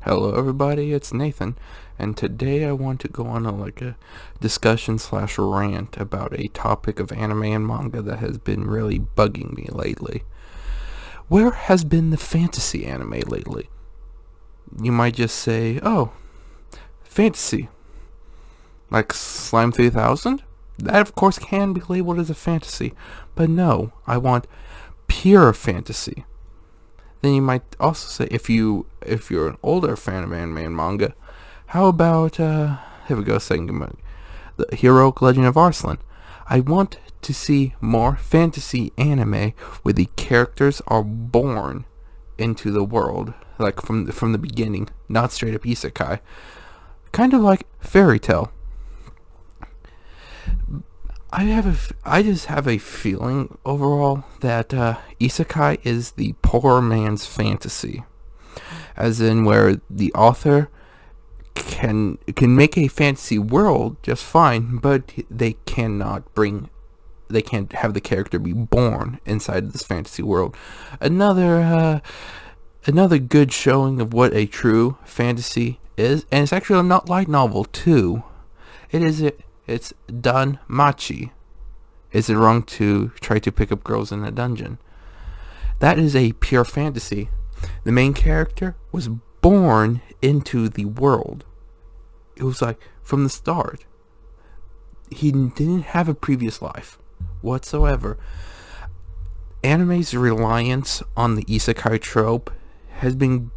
Hello everybody, it's Nathan, and today I want to go on a discussion slash rant about a topic of anime and manga that has been really bugging me lately. Where has been the fantasy anime lately? You might just say, oh, fantasy. Like Slime 3000? That of course can be labeled as a fantasy, but no, I want pure fantasy. Then you might also say, if you're an older fan of anime and manga, how about here we go, saying the Heroic Legend of Arslan. I want to see more fantasy anime where the characters are born into the world, like from the beginning, not straight up isekai, kind of like fairy tale. I just have a feeling overall that isekai is the poor man's fantasy, as in where the author can make a fantasy world just fine, but they can't have the character be born inside of this fantasy world. Another good showing of what a true fantasy is, and it's actually a not light novel too. It's Dan Machi. Is it wrong to try to pick up girls in a dungeon? That is a pure fantasy. The main character was born into the world. It was like from the start. He didn't have a previous life whatsoever. Anime's reliance on the isekai trope has been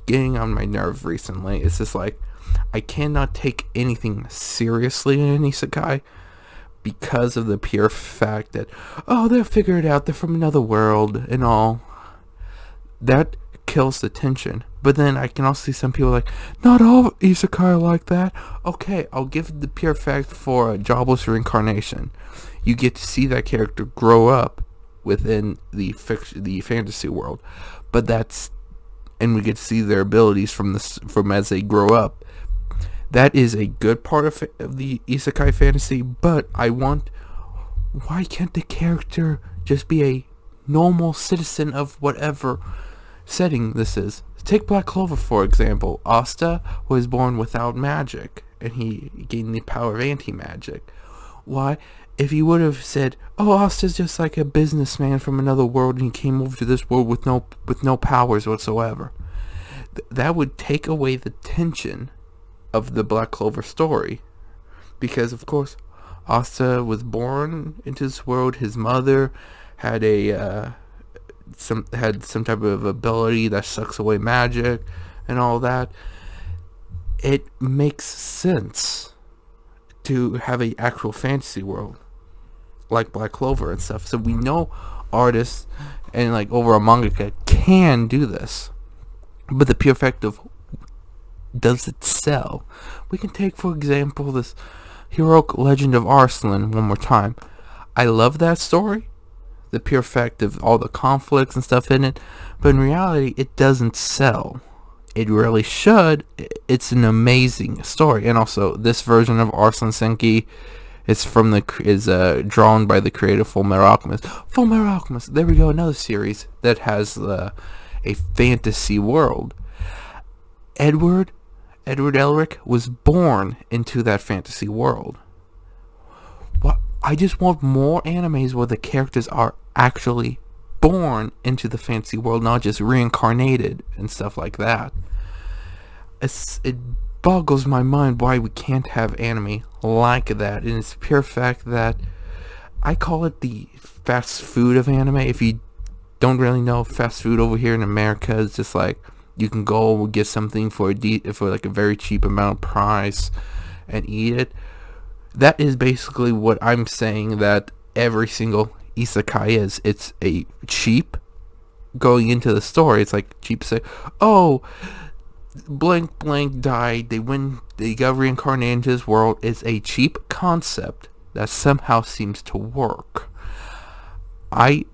getting on my nerve recently. It's just like, I cannot take anything seriously in an isekai because of the pure fact that, oh, they'll figure it out, they're from another world and all. That kills the tension. But then I can also see some people like, not all isekai are like that. Okay, I'll give the pure fact for a jobless reincarnation. You get to see that character grow up within the fantasy world. But and we get to see their abilities from as they grow up. That is a good part of the isekai fantasy, but why can't the character just be a normal citizen of whatever setting this is? Take Black Clover, for example. Asta was born without magic, and he gained the power of anti-magic. Why? If you would have said, oh, Asta's just like a businessman from another world, and he came over to this world with no powers whatsoever, that would take away the tension of the Black Clover story, because of course Asta was born into this world. His mother had some type of ability that sucks away magic and all that. It makes sense to have a actual fantasy world like Black Clover and stuff. So we know artists and like over a mangaka can do this, but the pure fact of, does it sell? We can take, for example, this Heroic Legend of Arslan one more time. I love that story, the pure fact of all the conflicts and stuff in it, but in reality, it doesn't sell. It really should. It's an amazing story, and also this version of Arslan Senki is drawn by the creator Fullmetal Alchemist. Fullmetal Alchemist. There we go, another series that has a fantasy world. Edward Elric was born into that fantasy world. I just want more animes where the characters are actually born into the fantasy world, not just reincarnated and stuff like that. It boggles my mind why we can't have anime like that, and it's pure fact that I call it the fast food of anime. If you don't really know, fast food over here in America is just like, you can go get something for like a very cheap amount of price and eat it. That is basically what I'm saying that every single isekai is. It's a cheap going into the story. It's like cheap say, oh, blank blank died. They got reincarnated into this world. It's a cheap concept that somehow seems to work. I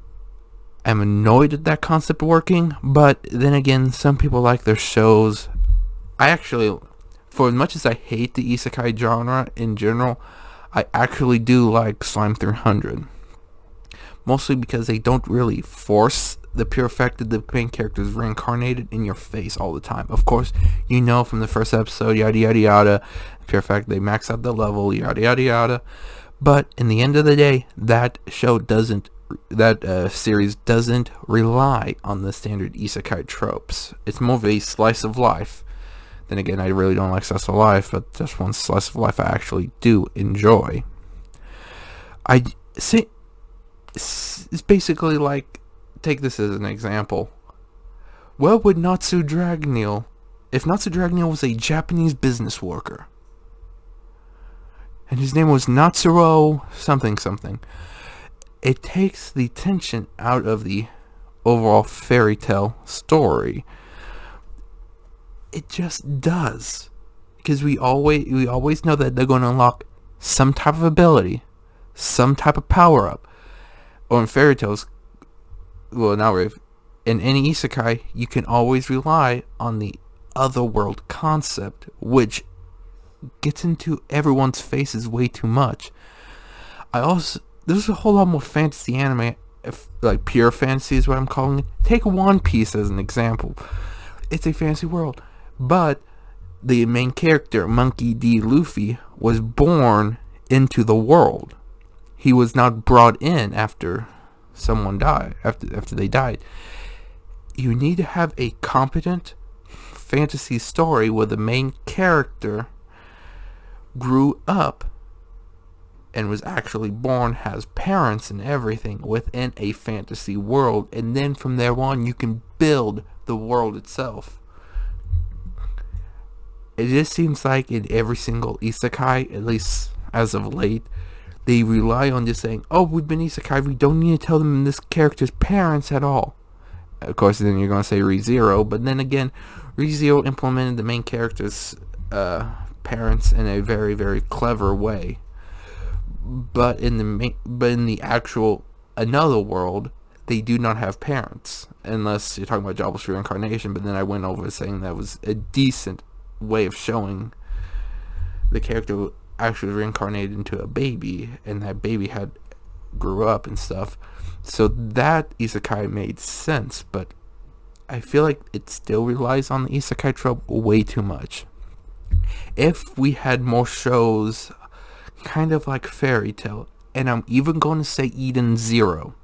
am annoyed at that concept working, but then again, some people like their shows. I actually, for as much as I hate the isekai genre in general, I actually do like Slime 300. Mostly because they don't really force the pure fact that the main character is reincarnated in your face all the time. Of course, you know from the first episode, yada yada yada, the pure fact they max out the level, yada yada yada. But in the end of the day, that series doesn't rely on the standard isekai tropes. It's more of a slice of life. Then again, I really don't like slice of life, but that's one slice of life I actually do enjoy. I see. It's basically like, take this as an example. What would Natsu Dragneel if Natsu Dragneel was a Japanese business worker? And his name was Natsuro something something. It takes the tension out of the overall fairy tale story. It just does. Because we always know that they're going to unlock some type of ability, some type of power-up. Or in fairy tales, well, not really. In any isekai, you can always rely on the otherworld concept, which gets into everyone's faces way too much. There's a whole lot more fantasy anime, like pure fantasy is what I'm calling it. Take One Piece as an example. It's a fantasy world, but the main character, Monkey D. Luffy, was born into the world. He was not brought in after someone died, after they died. You need to have a competent fantasy story where the main character grew up and was actually born, has parents and everything within a fantasy world, and then from there on you can build the world itself. It just seems like in every single isekai, at least as of late, they rely on just saying, oh, we've been isekai, we don't need to tell them this character's parents at all. Of course, then you're going to say ReZero, but then again, ReZero implemented the main character's parents in a very, very clever way. But in the actual another world, they do not have parents, unless you're talking about jobless reincarnation. But then I went over saying that was a decent way of showing the character actually reincarnated into a baby, and that baby had grew up and stuff. So that isekai made sense, but I feel like it still relies on the isekai trope way too much. If we had more shows kind of like Fairy Tail, and I'm even going to say Eden Zero,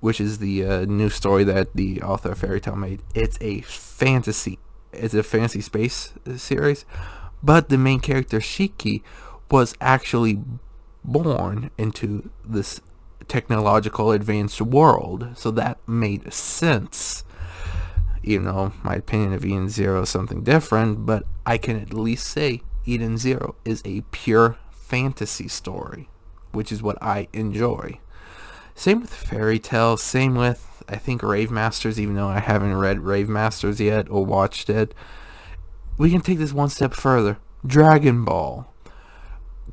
which is the new story that the author of Fairy Tail made. It's a fantasy space series, but the main character Shiki was actually born into this technological advanced world, so that made sense. Even though my opinion of Eden Zero is something different, but I can at least say Eden Zero is a pure fantasy story, which is what I enjoy. Same with Fairy Tail, same with, I think, Rave Masters, even though I haven't read Rave Masters yet or watched it. We can take this one step further. Dragon Ball.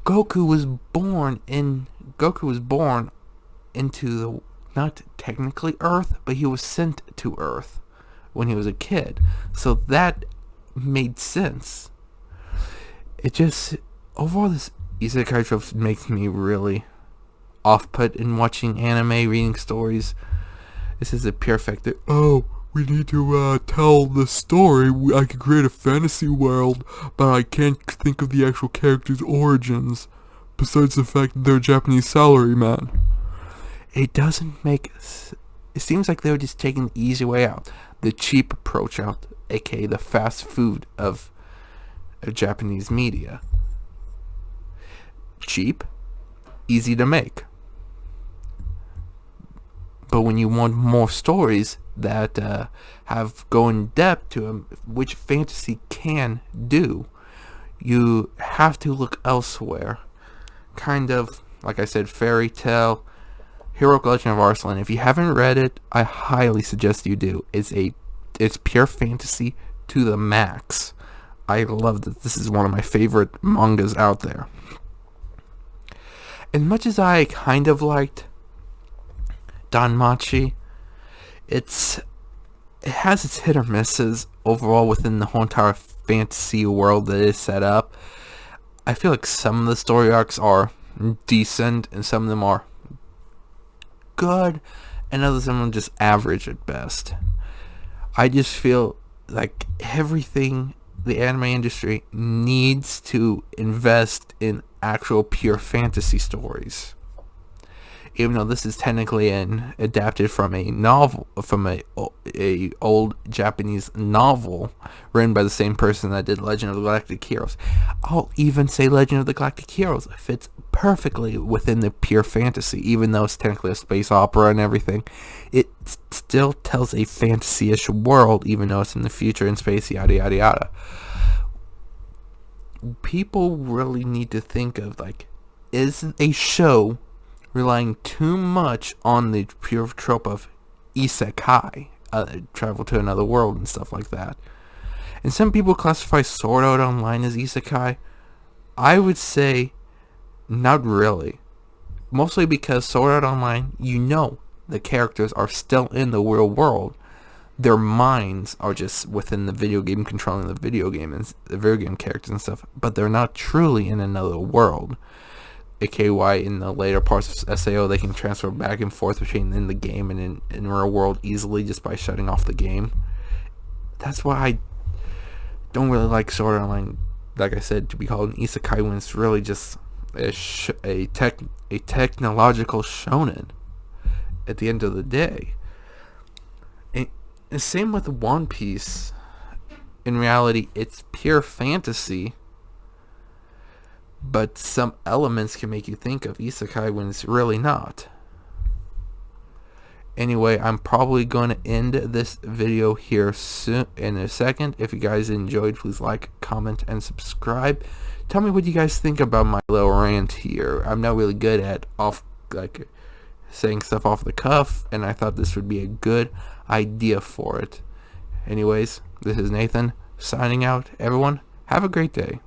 Goku was born into the, not technically Earth, but he was sent to Earth when he was a kid. So that made sense. It just, overall, this isekai trope makes me really off-put in watching anime, reading stories. This is a pure fact that, oh, we need to tell the story. I could create a fantasy world, but I can't think of the actual character's origins, besides the fact that they're a Japanese salaryman. It doesn't make... It seems like they were just taking the easy way out, the cheap approach out, aka the fast food of Japanese media. Cheap, easy to make. But when you want more stories that go in depth to them, which fantasy can do, you have to look elsewhere. Kind of, like I said, Fairy Tail, Heroic Legend of Arslan. If you haven't read it, I highly suggest you do. It's pure fantasy to the max. I love that. This is one of my favorite mangas out there. As much as I kind of liked Danmachi, it has its hit or misses overall within the whole entire fantasy world that is set up. I feel like some of the story arcs are decent and some of them are good, and others of them are just average at best. I just feel like everything the anime industry needs to invest in actual pure fantasy stories. Even though this is technically adapted from a novel, from a old Japanese novel written by the same person that did Legend of the Galactic Heroes. I'll even say Legend of the Galactic Heroes fits perfectly within the pure fantasy, even though it's technically a space opera and everything. It still tells a fantasy-ish world, even though it's in the future in space, yada yada yada. People really need to think of, like, is a show relying too much on the pure trope of isekai, travel to another world and stuff like that. And some people classify Sword Art Online as isekai. I would say not really. Mostly because Sword Art Online, the characters are still in the real world. Their minds are just within the video game, controlling the video game and the video game characters and stuff, but they're not truly in another world. AKY in the later parts of SAO, they can transfer back and forth between in the game and in real world easily just by shutting off the game. That's why I don't really like Sword Art Online, like I said, to be called an isekai when it's really just a technological shonen at the end of the day. And same with One Piece. In reality, it's pure fantasy, but some elements can make you think of isekai when it's really not. Anyway, I'm probably going to end this video here soon in a second. If you guys enjoyed, please like, comment, and subscribe. Tell me what you guys think about my little rant here. I'm not really good at saying stuff off the cuff, and I thought this would be a good idea for it. Anyways, this is Nathan signing out. Everyone, have a great day.